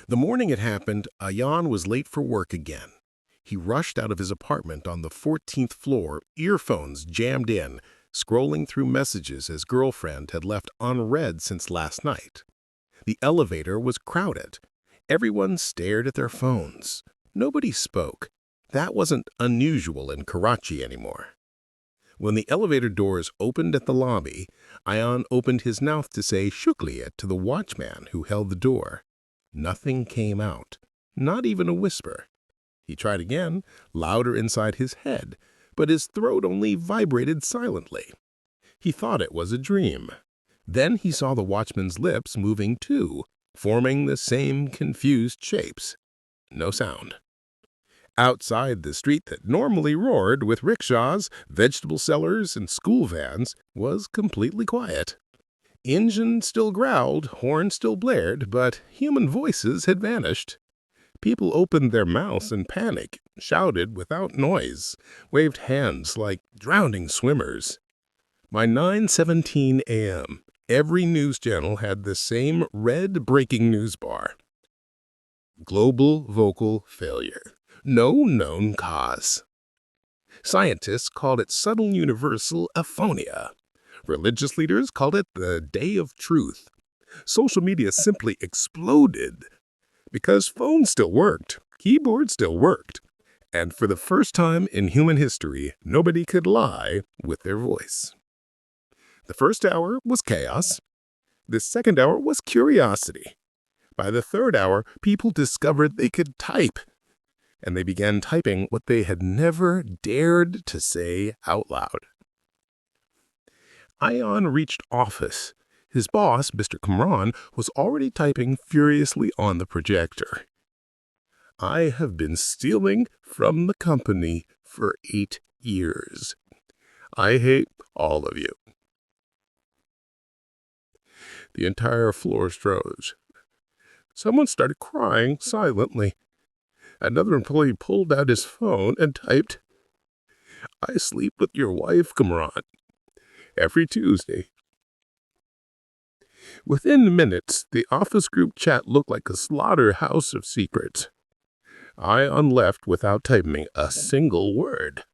The morning it happened, Ayan was late for work again. He rushed out of his apartment on the 14th floor, earphones jammed in, scrolling through messages his girlfriend had left unread since last night. The elevator was crowded. Everyone stared at their phones. Nobody spoke. That wasn't unusual in Karachi anymore. When the elevator doors opened at the lobby, Ayan opened his mouth to say shukliya to the watchman who held the door. Nothing came out, not even a whisper. He tried again, louder inside his head, but his throat only vibrated silently. He thought it was a dream. Then he saw the watchman's lips moving too, forming the same confused shapes. No sound. Outside the street that normally roared with rickshaws, vegetable sellers, and school vans was completely quiet. Engine still growled, horn still blared, but human voices had vanished. People opened their mouths in panic, shouted without noise, waved hands like drowning swimmers. By 9:17 a.m., every news channel had the same red breaking news bar. Global vocal failure. No known cause. Scientists called it sudden universal aphonia. Religious leaders called it the Day of Truth. Social media simply exploded because phones still worked, keyboards still worked, and for the first time in human history, nobody could lie with their voice. The first hour was chaos. The second hour was curiosity. By the third hour, people discovered they could type, and they began typing what they had never dared to say out loud. Ayan reached office. His boss, Mr. Kamran, was already typing furiously on the projector. I have been stealing from the company for 8 years. I hate all of you. The entire floor froze. Someone started crying silently. Another employee pulled out his phone and typed, I sleep with your wife, Kamran, every Tuesday. Within minutes, the office group chat looked like a slaughterhouse of secrets. Ayan left without typing a single word.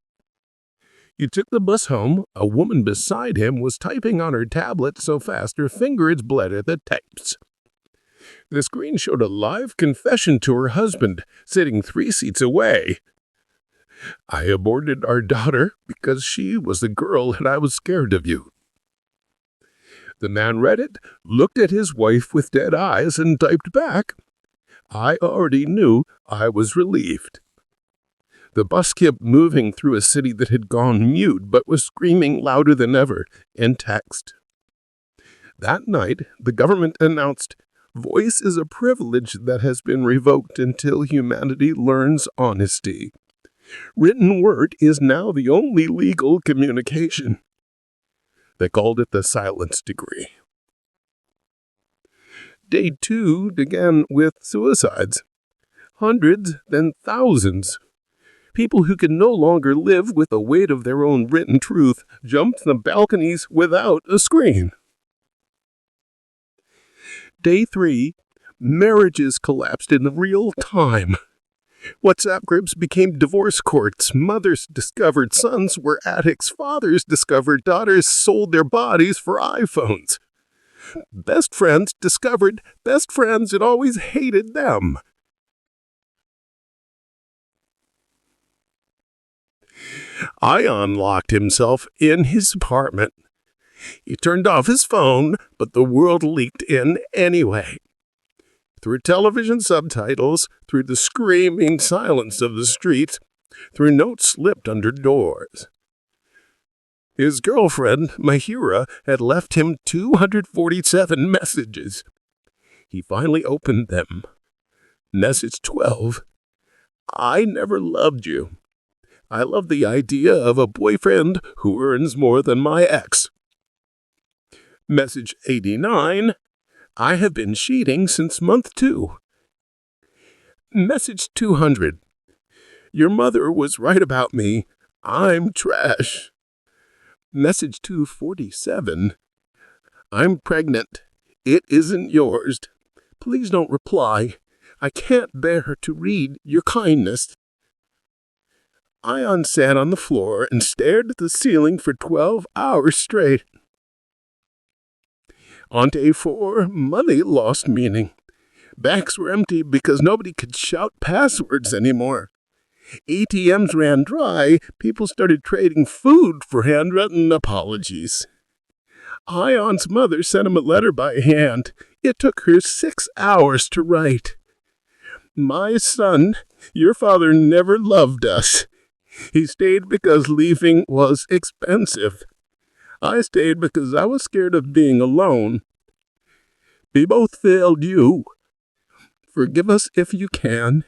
He took the bus home. A woman beside him was typing on her tablet so fast her fingers bled at the types. The screen showed a live confession to her husband, sitting 3 seats away. I aborted our daughter because she was a girl and I was scared of you. The man read it, looked at his wife with dead eyes, and typed back, I already knew. I was relieved. The bus kept moving through a city that had gone mute but was screaming louder than ever in text. That night, the government announced, voice is a privilege that has been revoked until humanity learns honesty. Written word is now the only legal communication. They called it the silence decree. Day 2 began with suicides. Hundreds, then thousands. People who could no longer live with the weight of their own written truth jumped the balconies without a screen. Day 3, marriages collapsed in real time. WhatsApp groups became divorce courts. Mothers discovered sons were addicts. Fathers discovered daughters sold their bodies for iPhones. Best friends discovered best friends had always hated them. Ayan locked himself in his apartment. He turned off his phone, but the world leaked in anyway. Through television subtitles, through the screaming silence of the streets, through notes slipped under doors. His girlfriend, Mahira, had left him 247 messages. He finally opened them. Message 12. I never loved you. I love the idea of a boyfriend who earns more than my ex. Message 89. I have been cheating since month 2. Message 200. Your mother was right about me. I'm trash. Message 247. I'm pregnant. It isn't yours. Please don't reply. I can't bear to read your kindness." Ion sat on the floor and stared at the ceiling for 12 hours straight. On day 4, money lost meaning. Banks were empty because nobody could shout passwords anymore. ATMs ran dry. People started trading food for handwritten apologies. Ion's mother sent him a letter by hand. It took her 6 hours to write. "My son, your father never loved us. He stayed because leaving was expensive. I stayed because I was scared of being alone. We both failed you. Forgive us if you can.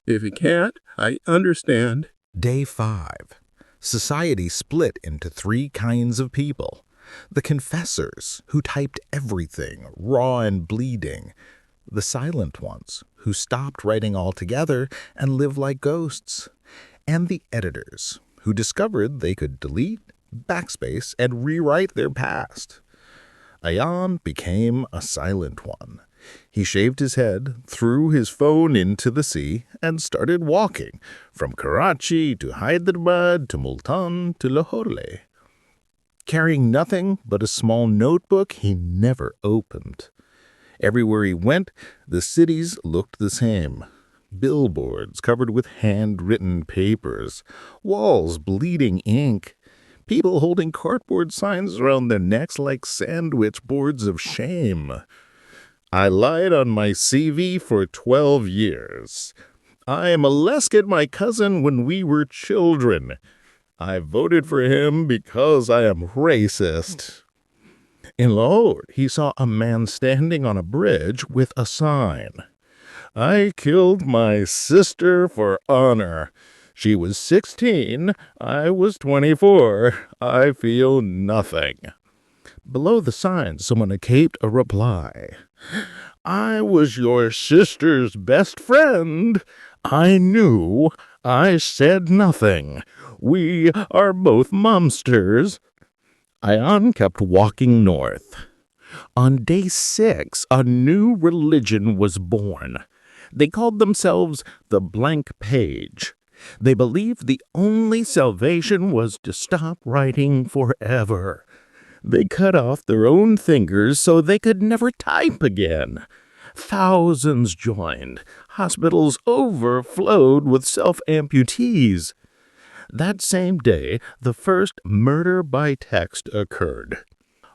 If you can't, I understand." Day 5. Society split into 3 kinds of people. The confessors, who typed everything, raw and bleeding. The silent ones, who stopped writing altogether and lived like ghosts. And the editors, who discovered they could delete, backspace, and rewrite their past. Ion became a silent one. He shaved his head, threw his phone into the sea, and started walking, from Karachi to Hyderabad to Multan to Lahore. Carrying nothing but a small notebook he never opened. Everywhere he went, the cities looked the same. Billboards covered with handwritten papers, walls bleeding ink, people holding cardboard signs around their necks like sandwich boards of shame. I lied on my CV for 12 years. I molested my cousin when we were children. I voted for him because I am racist. In Lahore, he saw a man standing on a bridge with a sign. I killed my sister for honor. She was 16, I was 24. I feel nothing. Below the sign, someone had caped a reply. I was your sister's best friend. I knew. I said nothing. We are both monsters. Ion kept walking north. On day 6, a new religion was born. They called themselves the Blank Page. They believed the only salvation was to stop writing forever. They cut off their own fingers so they could never type again. Thousands joined. Hospitals overflowed with self-amputees. That same day, the first murder by text occurred.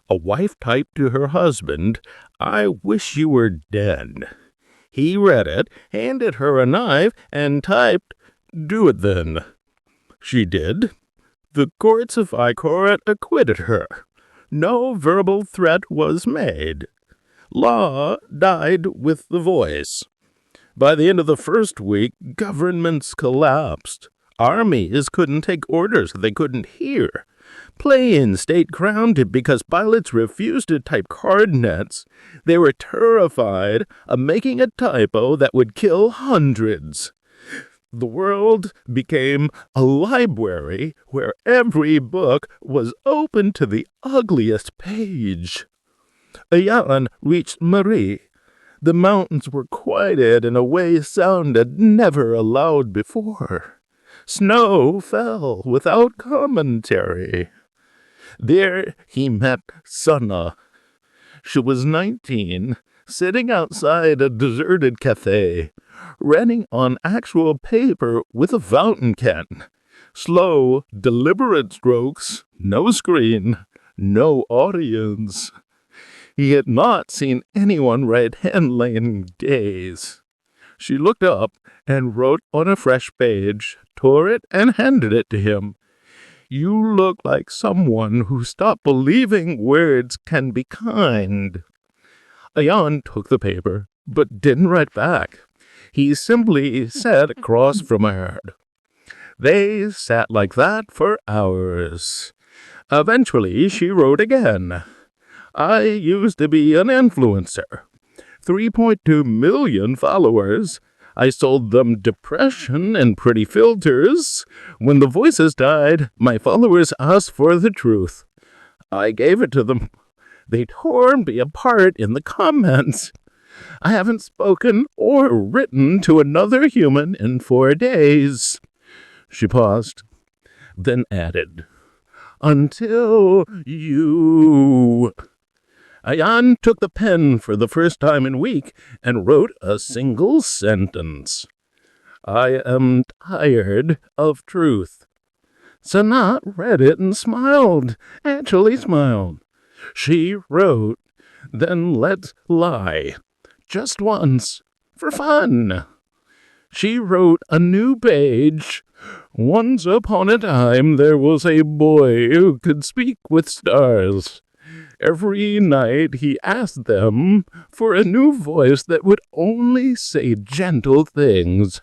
A wife typed to her husband, "I wish you were dead." He read it, handed her a knife, and typed, "Do it then." She did. The courts of High Court acquitted her. No verbal threat was made. Law died with the voice. By the end of the first week, governments collapsed. Armies couldn't take orders they couldn't hear. Planes stayed grounded because pilots refused to type coordinates. They were terrified of making a typo that would kill hundreds. The world became a library where every book was open to the ugliest page. Ion reached Marie. The mountains were quieted in a way sound had never allowed before. Snow fell without commentary. There he met Sana. She was 19, sitting outside a deserted cafe, writing on actual paper with a fountain pen. Slow, deliberate strokes, no screen, no audience. He had not seen anyone write handling in days. She looked up and wrote on a fresh page, tore it, and handed it to him. "You look like someone who stopped believing words can be kind." Ion took the paper, but didn't write back. He simply sat across from her. They sat like that for hours. Eventually, she wrote again. "I used to be an influencer. 3.2 million followers. I sold them depression and pretty filters. When the voices died, my followers asked for the truth. I gave it to them. They tore me apart in the comments. I haven't spoken or written to another human in 4 days." She paused, then added, "Until you." Ayan took the pen for the first time in a week and wrote a single sentence. "I am tired of truth." Sanat read it and smiled, actually smiled. She wrote, "Then let's lie. Just once, for fun." She wrote a new page. "Once upon a time there was a boy who could speak with stars. Every night he asked them for a new voice that would only say gentle things.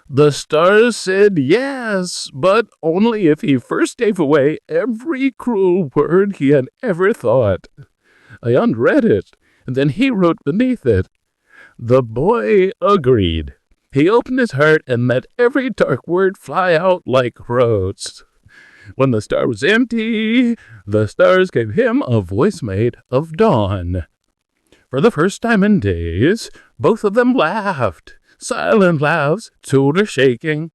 The stars said yes, but only if he first gave away every cruel word he had ever thought." Ayan read it, and then he wrote beneath it. The boy agreed. He opened his heart and let every dark word fly out like crows. When the star was empty, the stars gave him a voice made of dawn. For the first time in days, both of them laughed. Silent laughs, shoulder shaking.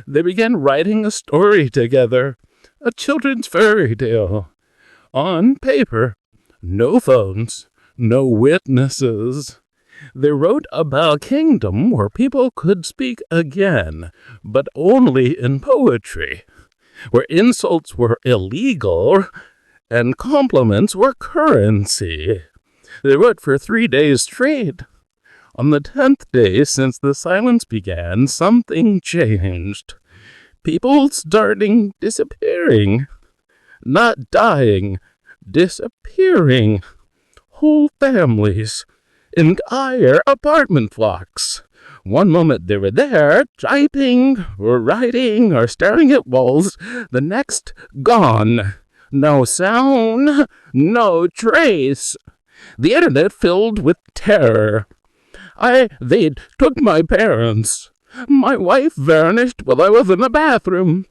They began writing a story together, a children's fairy tale. On paper, no phones, no witnesses. They wrote about a kingdom where people could speak again, but only in poetry, where insults were illegal and compliments were currency. They wrote for 3 days straight. On the 10th day since the silence began, something changed. People starting disappearing. Not dying, disappearing. Whole families. Entire apartment blocks. One moment they were there, typing, or writing, or staring at walls. The next, gone. No sound, no trace. The internet filled with terror. They took my parents. My wife vanished while I was in the bathroom.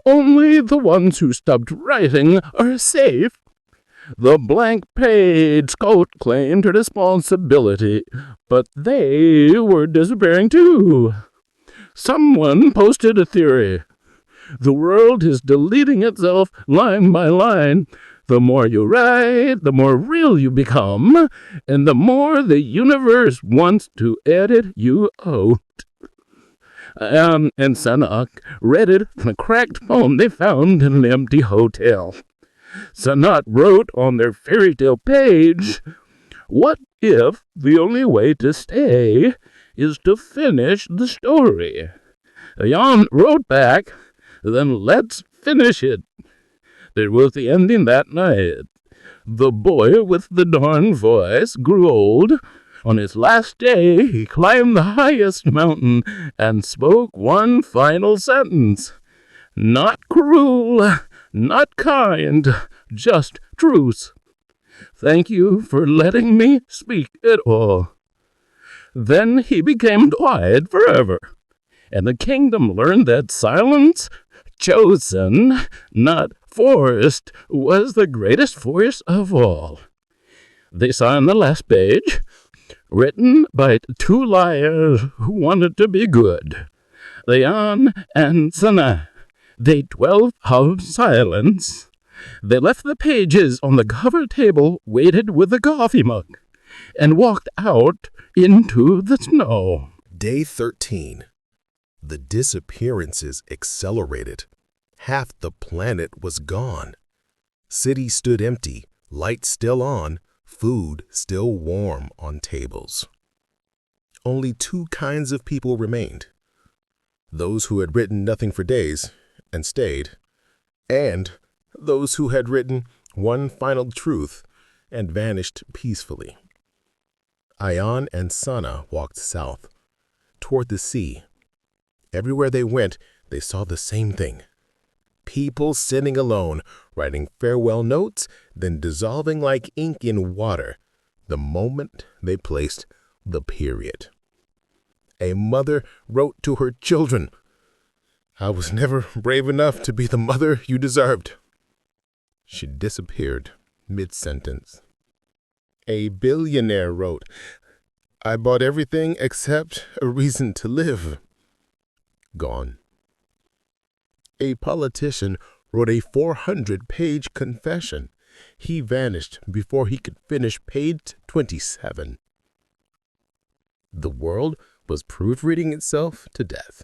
Only the ones who stopped writing are safe. The blank page coat claimed responsibility, but they were disappearing too. Someone posted a theory. The world is deleting itself line by line. The more you write, the more real you become, and the more the universe wants to edit you out. And Sanat read it from a cracked phone they found in an empty hotel. Sanat wrote on their fairy tale page, "What if the only way to stay is to finish the story?" Ayan wrote back, "Then let's finish it." There was the ending that night. The boy with the dawn voice grew old. On his last day, he climbed the highest mountain and spoke one final sentence. Not cruel, not kind, just truth. Thank you for letting me speak it all. Then he became quiet forever, and the kingdom learned that silence, chosen, not forced, was the greatest force of all. They saw on the last page, written by 2 liars who wanted to be good, Ayan and Sanat. Day 12 of silence. They left the pages on the cover table, waited with a coffee mug, and walked out into the snow. Day 13. The disappearances accelerated. Half the planet was gone. Cities stood empty, lights still on, food still warm on tables. Only 2 kinds of people remained. Those who had written nothing for days and stayed, and those who had written one final truth and vanished peacefully. Ayan and Sanat walked south, toward the sea. Everywhere they went, they saw the same thing. People sitting alone, writing farewell notes, then dissolving like ink in water the moment they placed the period. A mother wrote to her children, "I was never brave enough to be the mother you deserved." She disappeared mid-sentence. A billionaire wrote, I bought everything except a reason to live. Gone. A politician wrote a 400-page confession. He vanished before he could finish page 27. The world was proofreading itself to death.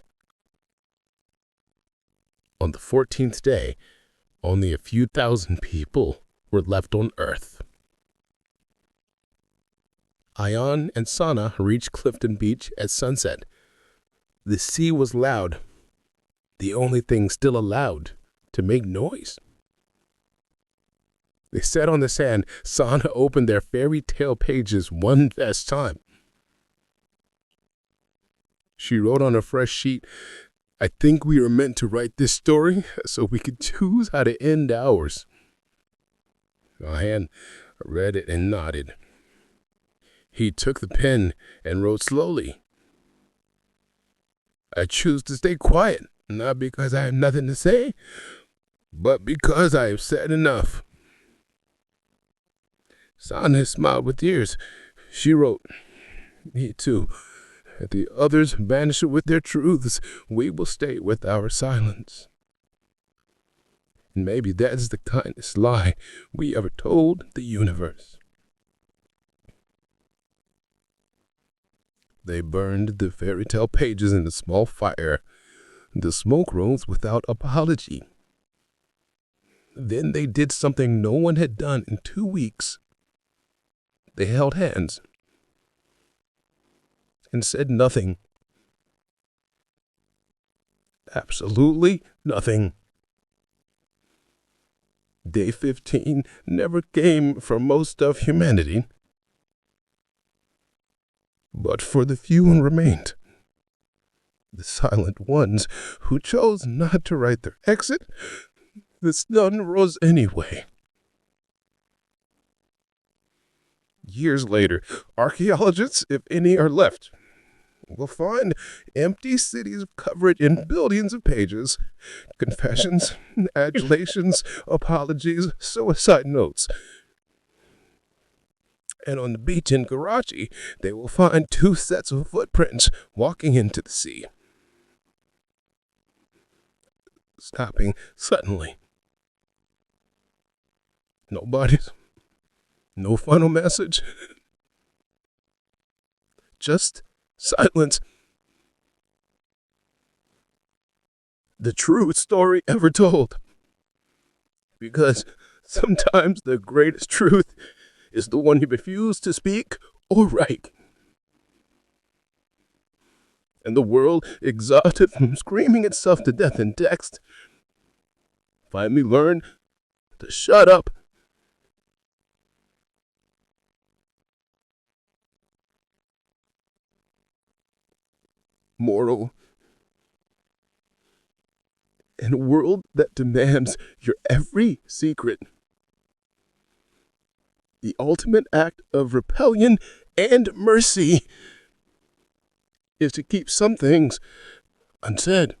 On the 14th day, only a few thousand people were left on Earth. Ion and Sana reached Clifton Beach at sunset. The sea was loud, the only thing still allowed to make noise. They sat on the sand. Sana opened their fairy tale pages one last time. She wrote on a fresh sheet, "I think we were meant to write this story so we could choose how to end ours." Ion read it and nodded. He took the pen and wrote slowly. "I choose to stay quiet, not because I have nothing to say, but because I have said enough." Sana smiled with tears. She wrote, "Me too. If the others vanish with their truths, we will stay with our silence." And maybe that is the kindest lie we ever told the universe. They burned the fairy tale pages in a small fire. The smoke rose without apology. Then they did something no one had done in 2 weeks. They held hands and said nothing. Absolutely nothing. Day 15 never came for most of humanity. But for the few who remained, the silent ones who chose not to write their exit, the sun rose anyway. Years later, archaeologists, if any are left, will find empty cities covered in billions of pages, confessions, adulations, apologies, suicide notes. And on the beach in Karachi, they will find 2 sets of footprints walking into the sea, stopping suddenly. No bodies, no final message, just silence. The truest story ever told. Because sometimes the greatest truth is the one you refuse to speak or write. And the world, exhausted from screaming itself to death in text, finally learned to shut up. Moral: in a world that demands your every secret, the ultimate act of rebellion and mercy is to keep some things unsaid.